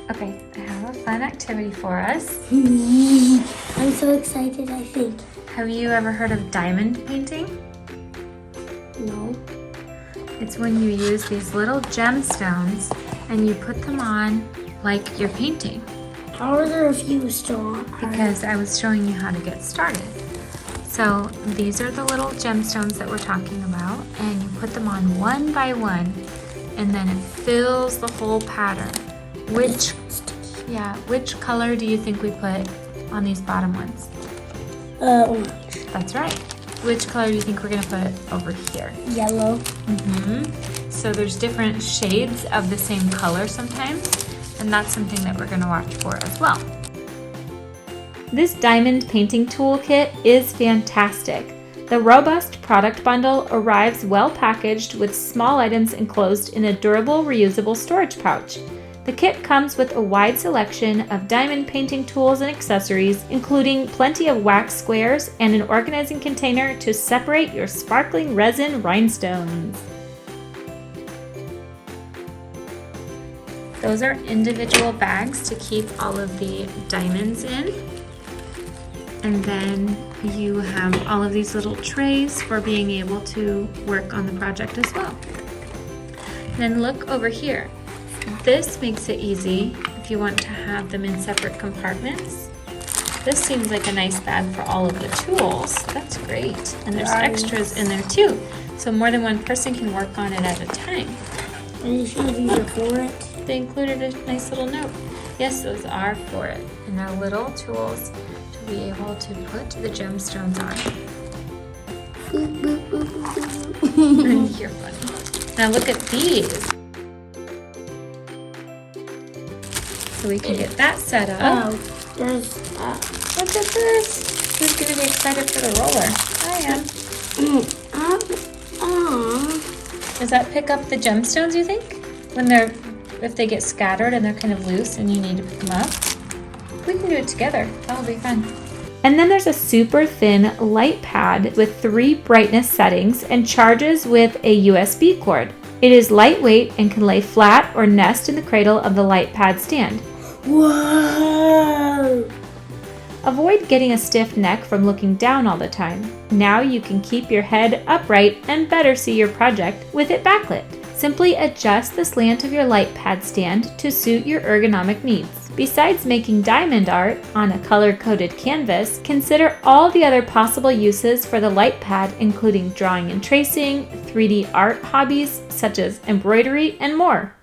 Okay, I have a fun activity for us. I'm so excited, I think. Have you ever heard of diamond painting? No. It's when you use these little gemstones and you put them on like you're painting. How are there a few still on? Because I was showing you how to get started. So these are the little gemstones that we're talking about, and you put them on one by one, and then it fills the whole pattern. Which color do you think we put on these bottom ones? Orange. That's right. Which color do you think we're gonna put over here? Yellow. So there's different shades of the same color sometimes, and that's something that we're gonna watch for as well. This diamond painting toolkit is fantastic. The robust product bundle arrives well packaged with small items enclosed in a durable, reusable storage pouch. The kit comes with a wide selection of diamond painting tools and accessories, including plenty of wax squares and an organizing container to separate your sparkling resin rhinestones. Those are individual bags to keep all of the diamonds in. And then you have all of these little trays for being able to work on the project as well. And then look over here. This makes it easy if you want to have them in separate compartments. This seems like a nice bag for all of the tools. That's great. And there's extras in there too. So more than one person can work on it at a time. And you sure these are for it? They included a nice little note. Yes, those are for it. And they're little tools to be able to put the gemstones on. You're funny. Now look at these. So we can get that set up. Oh, there's Look at this. Who's going to be excited for the roller? I am. Does that pick up the gemstones, you think? If they get scattered and they're kind of loose and you need to pick them up? We can do it together. That'll be fun. And then there's a super thin light pad with 3 brightness settings and charges with a USB cord. It is lightweight and can lay flat or nest in the cradle of the light pad stand. Whoa! Avoid getting a stiff neck from looking down all the time. Now you can keep your head upright and better see your project with it backlit. Simply adjust the slant of your light pad stand to suit your ergonomic needs. Besides making diamond art on a color-coded canvas, consider all the other possible uses for the light pad, including drawing and tracing, 3D art hobbies such as embroidery, and more.